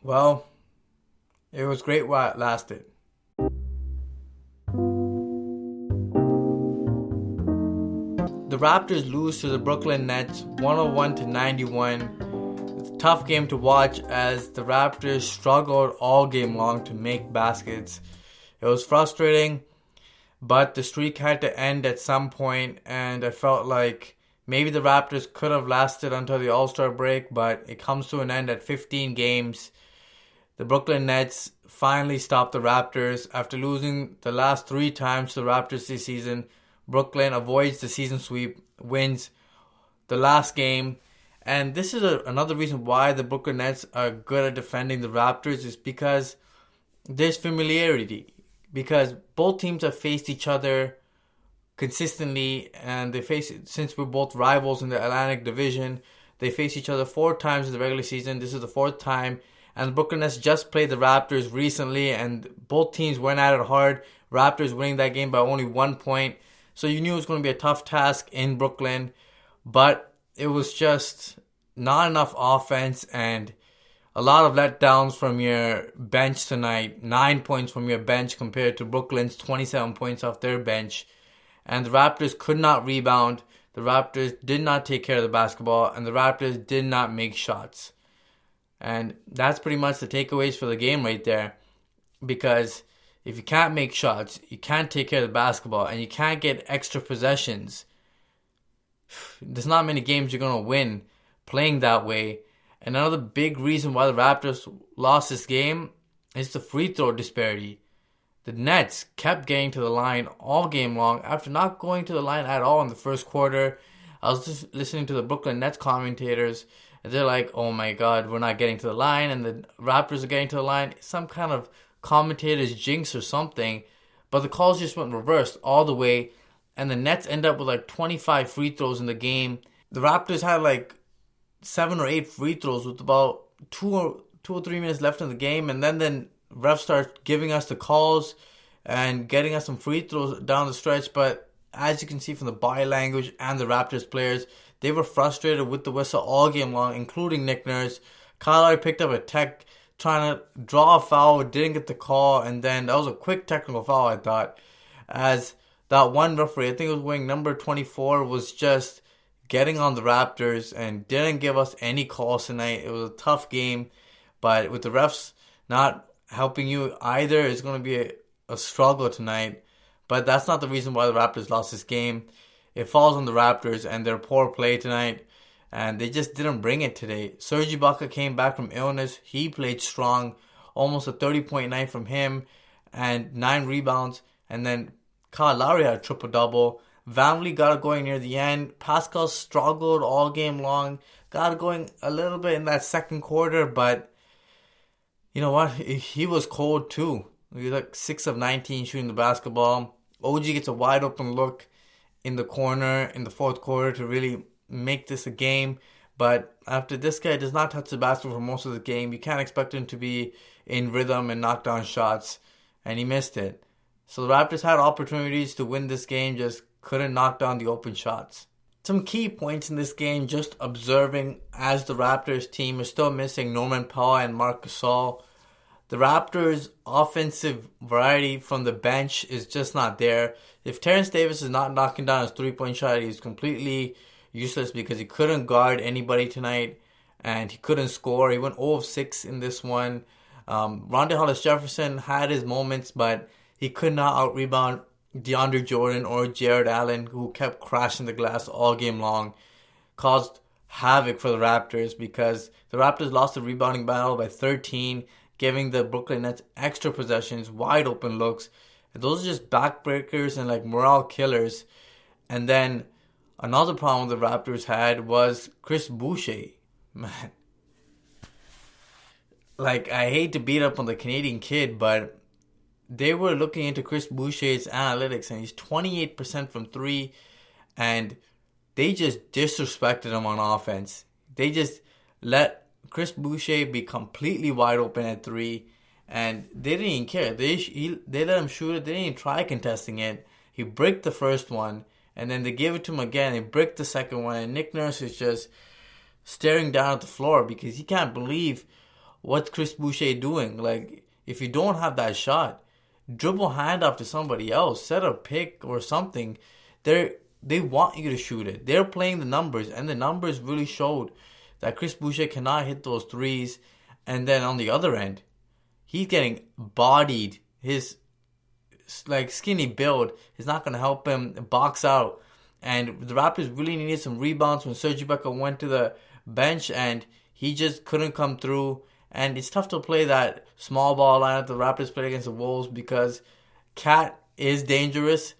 Well, it was great while it lasted. The Raptors lose to the Brooklyn Nets 101-91. It's a tough game to watch as the Raptors struggled all game long to make baskets. It was frustrating, but the streak had to end at some point, and I felt like maybe the Raptors could have lasted until the All-Star break, but it comes to an end at 15 games. The Brooklyn Nets finally stopped the Raptors after losing the last 3 times to the Raptors this season. Brooklyn avoids the season sweep, wins the last game. And this is another reason why the Brooklyn Nets are good at defending the Raptors is because there's familiarity. Because both teams have faced each other consistently, and since we're both rivals in the Atlantic Division, they face each other 4 times in the regular season. This is the 4th time. And the Brooklyn Nets just played the Raptors recently, and both teams went at it hard. Raptors winning that game by only 1 point. So you knew it was going to be a tough task in Brooklyn, but it was just not enough offense and a lot of letdowns from your bench tonight. 9 points from your bench compared to Brooklyn's 27 points off their bench. And the Raptors could not rebound. The Raptors did not take care of the basketball, and the Raptors did not make shots. And that's pretty much the takeaways for the game right there. Because if you can't make shots, you can't take care of the basketball, and you can't get extra possessions, there's not many games you're going to win playing that way. And another big reason why the Raptors lost this game is the free throw disparity. The Nets kept getting to the line all game long after not going to the line at all in the first quarter. I was just listening to the Brooklyn Nets commentators, and they're like, oh my God, we're not getting to the line, and the Raptors are getting to the line. Some kind of commentator's jinx or something, but the calls just went reversed all the way, and the Nets end up with like 25 free throws in the game. The Raptors had like 7 or 8 free throws with about 2 or 3 minutes left in the game, and then refs start giving us the calls and getting us some free throws down the stretch. But as you can see from the body language and the Raptors players, they were frustrated with the whistle all game long, including Nick Nurse. Kyle Lowry picked up a tech trying to draw a foul, didn't get the call, and then that was a quick technical foul, I thought, as that one referee, I think it was wearing number 24, was just getting on the Raptors and didn't give us any calls tonight. It was a tough game, but with the refs not helping you either, it's going to be a struggle tonight. But that's not the reason why the Raptors lost this game. It falls on the Raptors and their poor play tonight, and they just didn't bring it today. Serge Ibaka came back from illness. He played strong. Almost a 30-point night from him and 9 rebounds. And then Kyle Lowry had a triple-double. VanVleet got it going near the end. Pascal struggled all game long. Got it going a little bit in that second quarter, but you know what? He was cold too. He was like 6 of 19 shooting the basketball. OG gets a wide open look in the corner in the fourth quarter to really make this a game. But after this guy does not touch the basketball for most of the game, you can't expect him to be in rhythm and knock down shots. And he missed it. So the Raptors had opportunities to win this game, just couldn't knock down the open shots. Some key points in this game, just observing as the Raptors team is still missing Norman Powell and Marc Gasol. The Raptors' offensive variety from the bench is just not there. If Terrence Davis is not knocking down his three-point shot, he's completely useless because he couldn't guard anybody tonight and he couldn't score. He went 0 of 6 in this one. Rondae Hollis-Jefferson had his moments, but he could not out-rebound DeAndre Jordan or Jared Allen, who kept crashing the glass all game long. Caused havoc for the Raptors because the Raptors lost the rebounding battle by 13, giving the Brooklyn Nets extra possessions, wide open looks. And those are just backbreakers and like morale killers. And then another problem the Raptors had was Chris Boucher. Man. Like, I hate to beat up on the Canadian kid, but they were looking into Chris Boucher's analytics, and he's 28% from 3, and they just disrespected him on offense. They just let Chris Boucher be completely wide open at 3, and they didn't even care. They let him shoot it. They didn't even try contesting it. He bricked the first one, and then they gave it to him again. They bricked the second one, and Nick Nurse is just staring down at the floor because he can't believe what's Chris Boucher doing? Like, if you don't have that shot, dribble handoff to somebody else, set a pick or something. They want you to shoot it. They're playing the numbers, and the numbers really showed that Chris Boucher cannot hit those threes. And then on the other end, he's getting bodied. His like skinny build is not going to help him box out. And the Raptors really needed some rebounds when Serge went to the bench, and he just couldn't come through. And it's tough to play that small ball lineup the Raptors played against the Wolves because Cat is dangerous,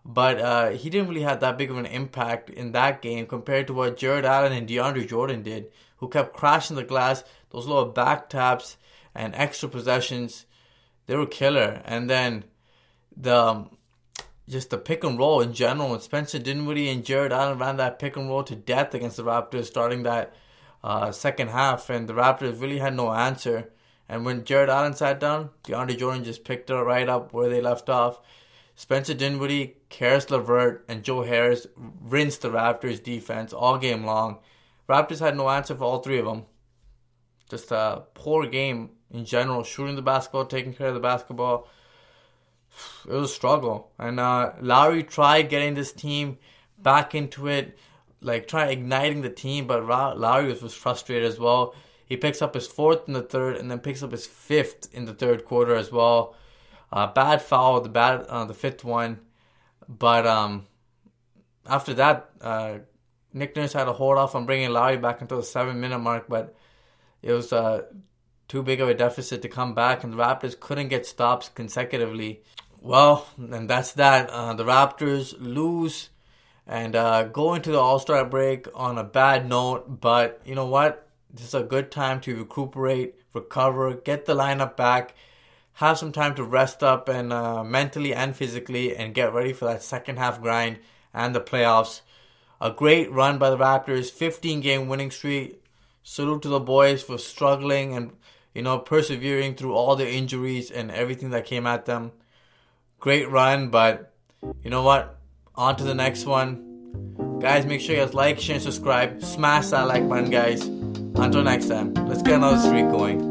but he didn't really have that big of an impact in that game compared to what Jared Allen and DeAndre Jordan did, who kept crashing the glass. Those little back taps and extra possessions, they were killer. And then the pick and roll in general, and Spencer Dinwiddie and Jared Allen ran that pick and roll to death against the Raptors starting that second half, and the Raptors really had no answer. And when Jared Allen sat down, DeAndre Jordan just picked it right up where they left off. Spencer Dinwiddie, Karis LeVert, and Joe Harris rinsed the Raptors defense all game long. Raptors had no answer for all three of them. Just a poor game in general, shooting the basketball, taking care of the basketball. It was a struggle. And Lowry tried getting this team back into it, like trying igniting the team, but Lowry was frustrated as well. He picks up his fourth in the third, and then picks up his fifth in the third quarter as well. Bad foul, the fifth one. But after that, Nick Nurse had to hold off on bringing Lowry back until the 7-minute mark, but it was too big of a deficit to come back, and the Raptors couldn't get stops consecutively. Well, and that's that. The Raptors lose and go into the All-Star break on a bad note, but you know what? This is a good time to recuperate, recover, get the lineup back, have some time to rest up and mentally and physically, and get ready for that second half grind and the playoffs. A great run by the Raptors, 15-game winning streak. Salute to the boys for struggling and, persevering through all the injuries and everything that came at them. Great run, but you know what? On to the next one. Guys, make sure you guys like, share, and subscribe. Smash that like button, guys. Until next time, let's get another streak going.